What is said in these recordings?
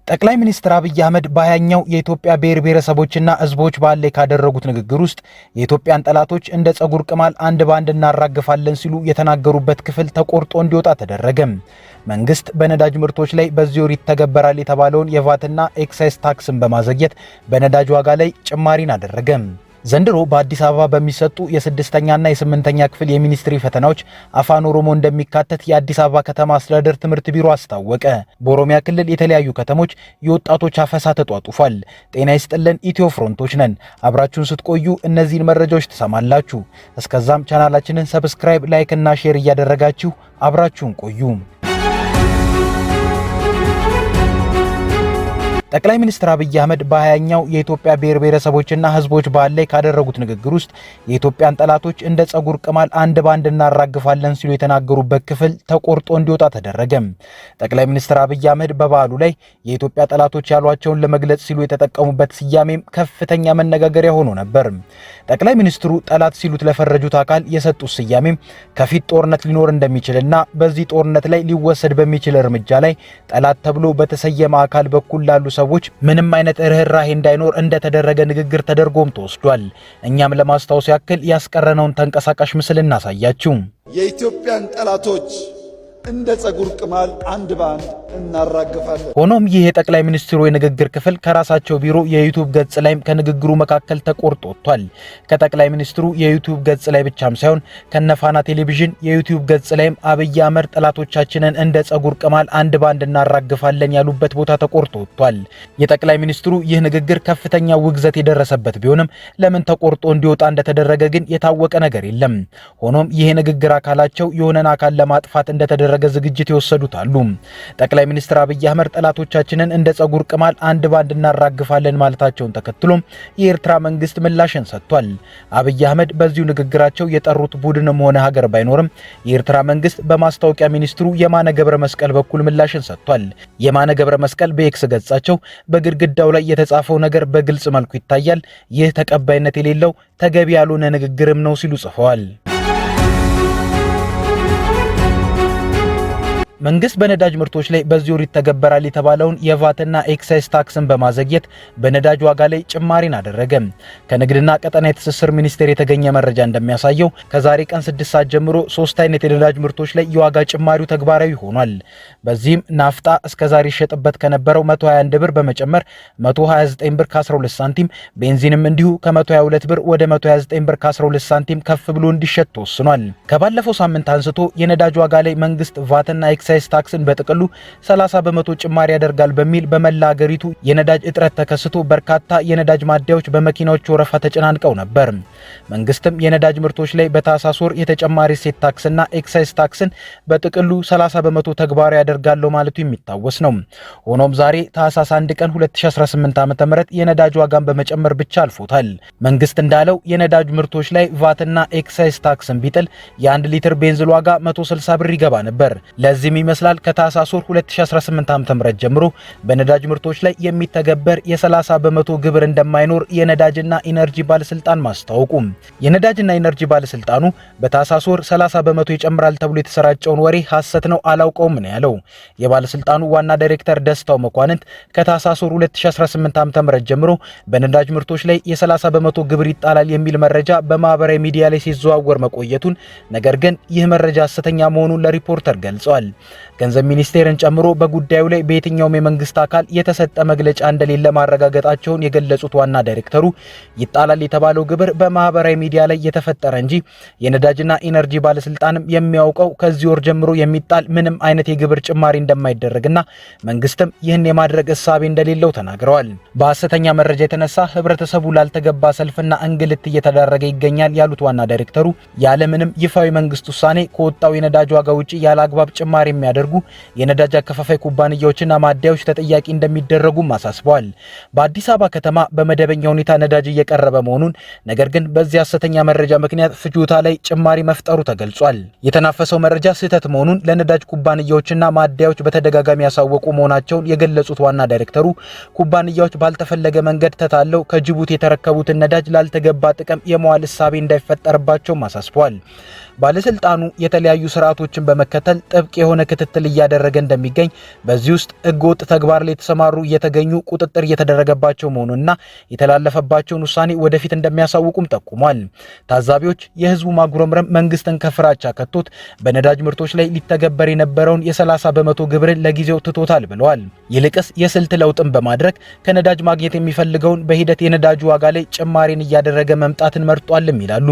ጠቅላይ ሚኒስትር አብይ አህመድ በ20ኛው የኢትዮጵያ ብሔር ብሔረሰቦችና ሕዝቦች በዓል ላይ ካደረጉት ንግግር ውስጥ የኢትዮጵያን ጠላቶች እንደ ጸጉር ቅማል አንድ ባንድ እናራግፋለን ሲሉ የተናገሩበት ክፍል ተቆርጦ እንዲወጣ ተደረገ። መንግስት በነዳጅ ምርቶች ላይ በዚህ ወር ይተገበራል የተባለውን የቫትና ኤክሳይዝ ታክስን በማዘግየት በነዳጅ ዋጋ ላይ ጭማሪን አደረገ። ዘንድሮ በአዲስ አበባ በሚሰጡ የ6ኛና የ8ኛ ክፍል የሚኒስትሪ ፈተናዎች አፋን ኦሮሞ እንደሚካተት የአዲስ አበባ ከተማ አስተዳደር ትምህርት ቢሮ አስታወቀ። በኦሮሚያ ክልል የተለያዩ ከተሞች የወጣቶች አፈሳ ተጧጡፏል። ጤና ይስጥልን፣ ኢትዮ ፍሮንቶች ነን። አብራችሁን ስትቆዩ እነዚህን መረጃዎች ትሰማላችሁ። እስከዛም ቻናላችንን ሰብስክራይብ፣ ላይክ እና ሼር እያደረጋችሁ አብራችሁን ቆዩ። ጠቅላይ ሚኒስትር አብይ አህመድ በ20ኛው የኢትዮጵያ ብሔር ብሔረሰቦችና ሕዝቦች በዓል ላይ ካደረጉት ንግግር ውስጥ የኢትዮጵያን ጠላቶች እንደ ጸጉር ቅማል አንድ ባንድ እናራግፋለን ሲሉ የተናገሩበት ክፍል ተቆርጦ እንዲወጣ ተደረገ። ጠቅላይ ሚኒስትር አብይ አህመድ በበዓሉ ላይ የኢትዮጵያ ጠላቶች ያሏቸውን ለመግለጽ ሲሉ የተጠቀሙበት ስያሜም ከፍተኛ መነጋገሪያ ሆኖ ነበር። ጠቅላይ ሚኒስትሩ ጠላት ሲሉት ለፈረጁት አካል የሰጡት ስያሜም ከፊት ጦርነት ሊኖር እንደሚችልና በዚህ ጦርነት ላይ ሊወሰድ በሚችል እርምጃ ላይ ጠላት ተብሎ በተሰየመ አካል በኩል ላሉ ሰዎች ምንም አይነት ርህራሄ እንዳይኖር እንደተደረገ ንግግር ተደርጎም ተወስዷል። እኛም ለማስታወስ ያክል ያስቀረነውን ተንቀሳቃሽ ምስል እናሳያችሁ። የኢትዮጵያን ጠላቶች እንደ ጸጉር ቅማል አንድ ባንድ እናራግፋለን። ሆኖም ይህ የጠቅላይ ሚኒስትሩ የንግግር ክፍል ከራሳቸው ቢሮ የዩቲዩብ ገጽ ላይም ከንግግሩ መካከል ተቆርጦ ወጥቷል። ከጠቅላይ ሚኒስትሩ የዩቲዩብ ገጽ ላይ ብቻም ሳይሆን ከነፋና ቴሌቪዥን የዩቲዩብ ገጽ ላይም አብይ አህመድ ጠላቶቻችንን እንደ ጸጉር ቅማል አንድ ባንድ እናራግፋለን ያሉበት ቦታ ተቆርጦ ወጥቷል። የጠቅላይ ሚኒስትሩ ይህ ንግግር ከፍተኛ ውግዘት የደረሰበት ቢሆንም ለምን ተቆርጦ እንዲወጣ እንደተደረገ ግን የታወቀ ነገር የለም። ሆኖም ይህ ንግግር አካላቸው የሆነን አካል ለማጥፋት እንደተደረገ ዝግጅት ይወሰዱት አሉ። ጠቅላይ ሚኒስትር አብይ አህመድ ጠላቶቻችንን እንደ ጸጉር ቅማል አንድ ባንድ እናራግፋለን ማለታቸውን ተከትሎም የኤርትራ መንግስት ምላሽን ሰጥቷል። አብይ አህመድ በዚሁ ንግግራቸው የጠሩት ቡድንም ሆነ ሀገር ባይኖርም የኤርትራ መንግስት በማስታወቂያ ሚኒስትሩ የማነ ገብረ መስቀል በኩል ምላሽን ሰጥቷል። የማነ ገብረ መስቀል በኤክስ ገጻቸው በግድግዳው ላይ የተጻፈው ነገር በግልጽ መልኩ ይታያል፣ ይህ ተቀባይነት የሌለው ተገቢ ያልሆነ ንግግርም ነው ሲሉ ጽፈዋል። መንግስት በነዳጅ ምርቶች ላይ በዚህ ወር ይተገበራል የተባለውን የቫትና ኤክሳይዝ ታክስን በማዘግየት በነዳጅ ዋጋ ላይ ጭማሪን አደረገ። ከንግድና ቀጠናዊ ትስስር ሚኒስቴር የተገኘ መረጃ እንደሚያሳየው ከዛሬ ቀን 6 ሰዓት ጀምሮ 3 አይነት የነዳጅ ምርቶች ላይ የዋጋ ጭማሪው ተግባራዊ ሆኗል። በዚህም ናፍጣ እስከዛሬ ይሸጥበት ከነበረው 121 ብር በመጨመር 129 ብር ከ12 ሳንቲም፣ ቤንዚንም እንዲሁ ከ122 ብር ወደ 129 ብር ከ12 ሳንቲም ከፍ ብሎ እንዲሸጥ ተወስኗል። ከባለፈው ሳምንት አንስቶ የነዳጅ ዋጋ ላይ መንግስት ቫትና ኤክሳይዝ ታክስን በጥቅሉ 30 በመቶ ጭማሪ ያደርጋል በሚል በመላ ሀገሪቱ የነዳጅ እጥረት ተከስቶ በርካታ የነዳጅ ማደያዎች በመኪናዎች ወረፋ ተጨናንቀው ነበር። መንግስትም የነዳጅ ምርቶች ላይ በታህሳስ ወር የተጨማሪ እሴት ታክስና ኤክሳይዝ ታክስን በጥቅሉ 30 በመቶ ተግባራዊ ያደርጋል ማለቱ የሚታወስ ነው። ሆኖም ዛሬ ታህሳስ 1 ቀን 2018 ዓ.ም የነዳጅ ዋጋን በመጨመር ብቻ አልፎታል። መንግስት እንዳለው የነዳጅ ምርቶች ላይ ቫትና ኤክሳይዝ ታክስን ቢጥል የ1 ሊትር ቤንዚን ዋጋ 160 ብር ይገባ ነበር። ለዚህም ይመስላል ከታህሳስ ወር 2018 ዓ.ም ጀምሮ በነዳጅ ምርቶች ላይ የሚተገበር የ30 በመቶ ግብር እንደማይኖር የነዳጅና ኢነርጂ ባለስልጣን ማስታወቁ። የነዳጅና ኢነርጂ ባለስልጣኑ በታህሳስ ወር 30 በመቶ ይጨምራል ተብሎ የተሰራጨውን ወሬ ሐሰት ነው አላውቀውም ነው ያለው። የባለስልጣኑ ዋና ዳይሬክተር ደስታው መኳንንት ከታህሳስ ወር 2018 ዓ.ም ጀምሮ በነዳጅ ምርቶች ላይ የ30 በመቶ ግብር ይጣላል የሚል መረጃ በማህበራዊ ሚዲያ ላይ ሲዘዋወር መቆየቱን፣ ነገር ግን ይህ መረጃ ሐሰተኛ መሆኑን ለሪፖርተር ገልጸዋል። ገንዘብ ሚኒስቴርን ጨምሮ በጉዳዩ ላይ በየትኛውም የመንግስት አካል የተሰጠ መግለጫ እንደሌለ ማረጋገጣቸውን የገለጹት ዋና ዳይሬክተሩ ይጣላል የተባለው ግብር በማህበራዊ ሚዲያ ላይ የተፈጠረ እንጂ የነዳጅና ኢነርጂ ባለስልጣንም የሚያውቀው ከዚህ ወር ጀምሮ የሚጣል ምንም አይነት የግብር ጭማሪ እንደማይደረግና መንግስትም ይህን የማድረግ እሳቤ እንደሌለው ተናግረዋል። በሐሰተኛ መረጃ የተነሳ ህብረተሰቡ ላልተገባ ሰልፍና እንግልት እየተዳረገ ይገኛል ያሉት ዋና ዳይሬክተሩ ያለምንም ይፋዊ መንግስት ውሳኔ ከወጣው የነዳጅ ዋጋ ውጪ ያለ አግባብ ጭማሪ የሚያደርጉ የነዳጅ አከፋፋይ ኩባንያዎችና ማደያዎች ተጠያቂ እንደሚደረጉም አሳስበዋል። በአዲስ አበባ ከተማ በመደበኛ ሁኔታ ነዳጅ እየቀረበ መሆኑን፣ ነገር ግን በዚህ ሐሰተኛ መረጃ ምክንያት ፍጆታ ላይ ጭማሪ መፍጠሩ ተገልጿል። የተናፈሰው መረጃ ስህተት መሆኑን ለነዳጅ ኩባንያዎችና ማደያዎች በተደጋጋሚ ያሳወቁ መሆናቸውን የገለጹት ዋና ዳይሬክተሩ ኩባንያዎች ባልተፈለገ መንገድ ተታለው ከጅቡቲ የተረከቡትን ነዳጅ ላልተገባ ጥቅም የመዋል እሳቤ እንዳይፈጠርባቸውም አሳስበዋል። ባለስልጣኑ የተለያዩ ስርዓቶችን በመከተል ጥብቅ የሆነ ክትትል እያደረገ እንደሚገኝ በዚህ ውስጥ ህገወጥ ተግባር ላይ የተሰማሩ እየተገኙ ቁጥጥር እየተደረገባቸው መሆኑንና የተላለፈባቸውን ውሳኔ ወደፊት እንደሚያሳውቁም ጠቁሟል። ታዛቢዎች የህዝቡ ማጉረምረም መንግስትን ከፍራቻ ከቶት በነዳጅ ምርቶች ላይ ሊተገበር የነበረውን የ30 በመቶ ግብርን ለጊዜው ትቶታል ብለዋል። ይልቅስ የስልት ለውጥን በማድረግ ከነዳጅ ማግኘት የሚፈልገውን በሂደት የነዳጁ ዋጋ ላይ ጭማሪን እያደረገ መምጣትን መርጧልም ይላሉ።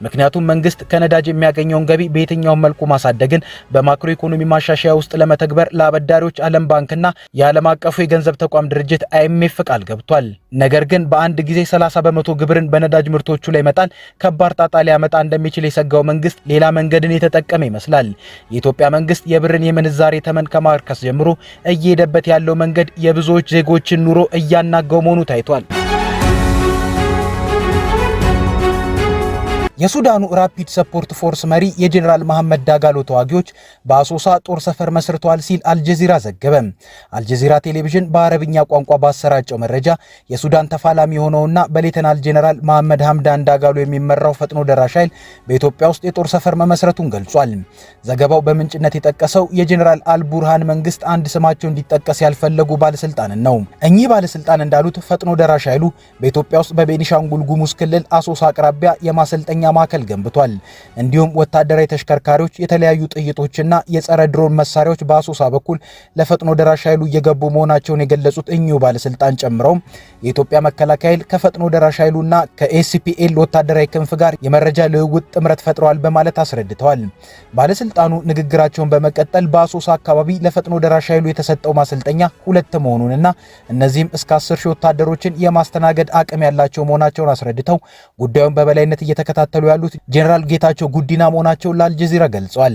ምክንያቱም መንግስት ከነዳጅ የሚያገኘውን ገቢ በየትኛውም መልኩ ማሳደግን በማክሮ ኢኮኖሚ ማሻሻያ ውስጥ ለመተግበር ለአበዳሪዎች ዓለም ባንክና የዓለም አቀፉ የገንዘብ ተቋም ድርጅት IMF ቃል ገብቷል። ነገር ግን በአንድ ጊዜ 30 በመቶ ግብርን በነዳጅ ምርቶቹ ላይ መጣል ከባድ ጣጣ ሊያመጣ እንደሚችል የሰጋው መንግስት ሌላ መንገድን የተጠቀመ ይመስላል። የኢትዮጵያ መንግስት የብርን የምንዛሬ ተመን ከማርከስ ጀምሮ እየሄደበት ያለው መንገድ የብዙዎች ዜጎችን ኑሮ እያናጋው መሆኑ ታይቷል። የሱዳኑ ራፒድ ሰፖርት ፎርስ መሪ የጄኔራል መሐመድ ዳጋሎ ተዋጊዎች በአሶሳ ጦር ሰፈር መስርተዋል ሲል አልጀዚራ ዘገበ። አልጀዚራ ቴሌቪዥን በአረብኛ ቋንቋ ባሰራጨው መረጃ የሱዳን ተፋላሚ የሆነውና በሌተናል ጄኔራል መሐመድ ሐምዳን ዳጋሎ የሚመራው ፈጥኖ ደራሽ ኃይል በኢትዮጵያ ውስጥ የጦር ሰፈር መመስረቱን ገልጿል። ዘገባው በምንጭነት የጠቀሰው የጄኔራል አልቡርሃን መንግስት አንድ ስማቸው እንዲጠቀስ ያልፈለጉ ባለስልጣንን ነው። እኚህ ባለስልጣን እንዳሉት ፈጥኖ ደራሽ ኃይሉ በኢትዮጵያ ውስጥ በቤኒሻንጉል ጉሙዝ ክልል አሶሳ አቅራቢያ የማሰልጠኛ ማዕከል ገንብቷል። እንዲሁም ወታደራዊ ተሽከርካሪዎች፣ የተለያዩ ጥይቶችና የጸረ ድሮን መሳሪያዎች በአሶሳ በኩል ለፈጥኖ ደራሽ ኃይሉ እየገቡ መሆናቸውን የገለጹት እኚሁ ባለስልጣን ጨምረው የኢትዮጵያ መከላከያ ኃይል ከፈጥኖ ደራሽ ኃይሉና ከኤስፒኤል ወታደራዊ ክንፍ ጋር የመረጃ ልውውጥ ጥምረት ፈጥረዋል በማለት አስረድተዋል። ባለስልጣኑ ንግግራቸውን በመቀጠል በአሶሳ አካባቢ ለፈጥኖ ደራሽ ኃይሉ የተሰጠው ማሰልጠኛ 2 መሆኑንና እነዚህም እስከ 10 ሺህ ወታደሮችን የማስተናገድ አቅም ያላቸው መሆናቸውን አስረድተው ጉዳዩን በበላይነት እየተከታተሉ ያሉት ጄኔራል ጌታቸው ጉዲና መሆናቸው ለአልጀዚራ ገልጿል።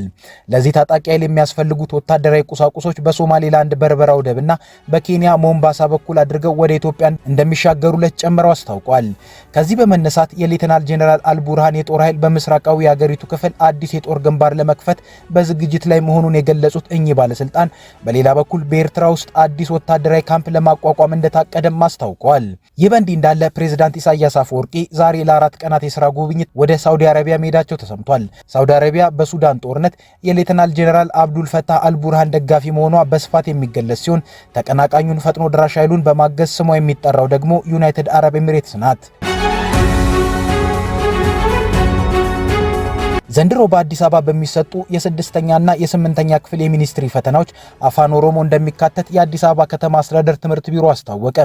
ለዚህ ታጣቂ ኃይል የሚያስፈልጉት ወታደራዊ ቁሳቁሶች በሶማሌላንድ በርበራ ወደብና በኬንያ ሞምባሳ በኩል አድርገው ወደ ኢትዮጵያ እንደሚሻገሩለት ጨምረው አስታውቋል። ከዚህ በመነሳት የሌተናል ጄኔራል አልቡርሃን የጦር ኃይል በምስራቃዊ የሀገሪቱ ክፍል አዲስ የጦር ግንባር ለመክፈት በዝግጅት ላይ መሆኑን የገለጹት እኚህ ባለስልጣን በሌላ በኩል በኤርትራ ውስጥ አዲስ ወታደራዊ ካምፕ ለማቋቋም እንደታቀደም አስታውቀዋል። ይህ በእንዲህ እንዳለ ፕሬዝዳንት ኢሳያስ አፈወርቂ ዛሬ ለ4 ቀናት የሥራ ጉብኝት ወደ ሳውዲ አረቢያ መሄዳቸው ተሰምቷል። ሳውዲ አረቢያ በሱዳን ጦርነት የሌተናል ጄኔራል አብዱል ፈታህ አልቡርሃን ደጋፊ መሆኗ በስፋት የሚገለጽ ሲሆን ተቀናቃኙን ፈጥኖ ደራሽ ኃይሉን በማገዝ ስሟ የሚጠራው ደግሞ ዩናይትድ አረብ ኤሚሬትስ ናት። ዘንድሮ በአዲስ አበባ በሚሰጡ የ6ኛና የ8ኛ ክፍል የሚኒስትሪ ፈተናዎች አፋን ኦሮሞ እንደሚካተት የአዲስ አበባ ከተማ አስተዳደር ትምህርት ቢሮ አስታወቀ።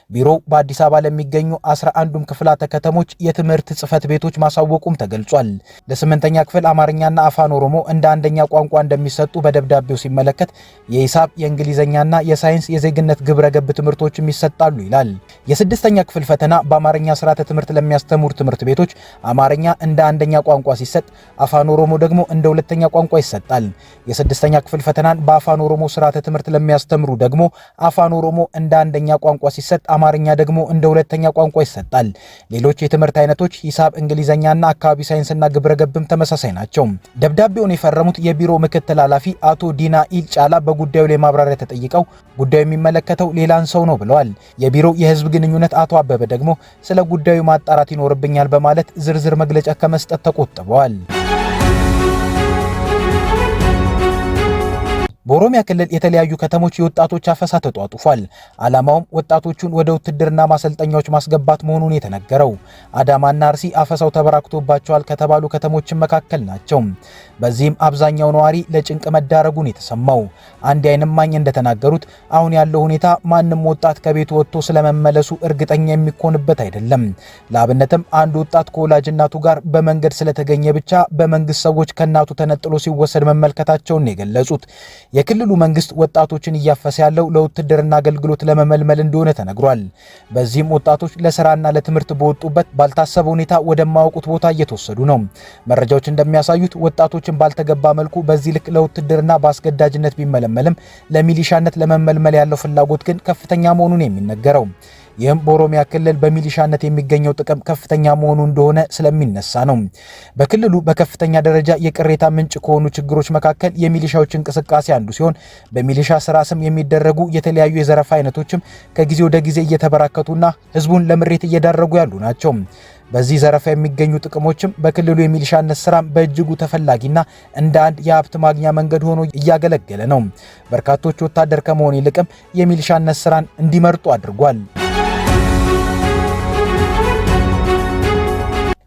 ቢሮው በአዲስ አበባ ለሚገኙ 11ዱም ክፍላተ ከተሞች የትምህርት ጽሕፈት ቤቶች ማሳወቁም ተገልጿል። ለ8ኛ ክፍል አማርኛና አፋን ኦሮሞ እንደ አንደኛ ቋንቋ እንደሚሰጡ በደብዳቤው ሲመለከት የሂሳብ፣ የእንግሊዝኛና የሳይንስ የዜግነት ግብረ ገብ ትምህርቶችም ይሰጣሉ ይላል። የ6ኛ ክፍል ፈተና በአማርኛ ስርዓተ ትምህርት ለሚያስተምሩ ትምህርት ቤቶች አማርኛ እንደ አንደኛ ቋንቋ ሲሰጥ አፋን ኦሮሞ ደግሞ እንደ ሁለተኛ ቋንቋ ይሰጣል። የ6ኛ ክፍል ፈተናን በአፋን ኦሮሞ ስርዓተ ትምህርት ለሚያስተምሩ ደግሞ አፋን ኦሮሞ እንደ አንደኛ ቋንቋ ሲሰጥ አማርኛ ደግሞ እንደ ሁለተኛ ቋንቋ ይሰጣል። ሌሎች የትምህርት አይነቶች ሂሳብ፣ እንግሊዝኛና አካባቢ ሳይንስና ግብረገብም ተመሳሳይ ናቸው። ደብዳቤውን የፈረሙት የቢሮ ምክትል ኃላፊ አቶ ዲና ኢልጫላ በጉዳዩ ላይ ማብራሪያ ተጠይቀው ጉዳዩ የሚመለከተው ሌላን ሰው ነው ብለዋል። የቢሮ የህዝብ ግንኙነት አቶ አበበ ደግሞ ስለ ጉዳዩ ማጣራት ይኖርብኛል በማለት ዝርዝር መግለጫ ከመስጠት ተቆጥበዋል። በኦሮሚያ ክልል የተለያዩ ከተሞች የወጣቶች አፈሳ ተጧጡፏል። ዓላማውም ወጣቶቹን ወደ ውትድርና ማሰልጠኛዎች ማስገባት መሆኑን የተነገረው። አዳማና አርሲ አፈሳው ተበራክቶባቸዋል ከተባሉ ከተሞች መካከል ናቸው። በዚህም አብዛኛው ነዋሪ ለጭንቅ መዳረጉን የተሰማው አንድ የዓይን እማኝ እንደተናገሩት አሁን ያለው ሁኔታ ማንም ወጣት ከቤቱ ወጥቶ ስለመመለሱ እርግጠኛ የሚኮንበት አይደለም። ለአብነትም አንድ ወጣት ከወላጅ እናቱ ጋር በመንገድ ስለተገኘ ብቻ በመንግስት ሰዎች ከእናቱ ተነጥሎ ሲወሰድ መመልከታቸውን የገለጹት የክልሉ መንግስት ወጣቶችን እያፈሰ ያለው ለውትድርና አገልግሎት ለመመልመል እንደሆነ ተነግሯል። በዚህም ወጣቶች ለስራና ለትምህርት በወጡበት ባልታሰበ ሁኔታ ወደማያውቁት ቦታ እየተወሰዱ ነው። መረጃዎች እንደሚያሳዩት ወጣቶችን ባልተገባ መልኩ በዚህ ልክ ለውትድርና በአስገዳጅነት ቢመለመልም ለሚሊሻነት ለመመልመል ያለው ፍላጎት ግን ከፍተኛ መሆኑን የሚነገረው ይህም በኦሮሚያ ክልል በሚሊሻነት የሚገኘው ጥቅም ከፍተኛ መሆኑ እንደሆነ ስለሚነሳ ነው። በክልሉ በከፍተኛ ደረጃ የቅሬታ ምንጭ ከሆኑ ችግሮች መካከል የሚሊሻዎች እንቅስቃሴ አንዱ ሲሆን በሚሊሻ ስራ ስም የሚደረጉ የተለያዩ የዘረፋ አይነቶችም ከጊዜ ወደ ጊዜ እየተበራከቱና ህዝቡን ለምሬት እየዳረጉ ያሉ ናቸው። በዚህ ዘረፋ የሚገኙ ጥቅሞችም በክልሉ የሚሊሻነት ስራ በእጅጉ ተፈላጊና እንደ አንድ የሀብት ማግኛ መንገድ ሆኖ እያገለገለ ነው። በርካቶች ወታደር ከመሆን ይልቅም የሚሊሻነት ስራን እንዲመርጡ አድርጓል።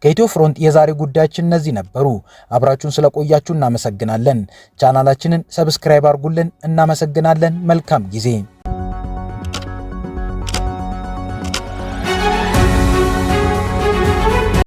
ከኢትዮ ፍሮንት የዛሬ ጉዳያችን እነዚህ ነበሩ። አብራችሁን ስለቆያችሁ እናመሰግናለን። ቻናላችንን ሰብስክራይብ አድርጉልን። እናመሰግናለን። መልካም ጊዜ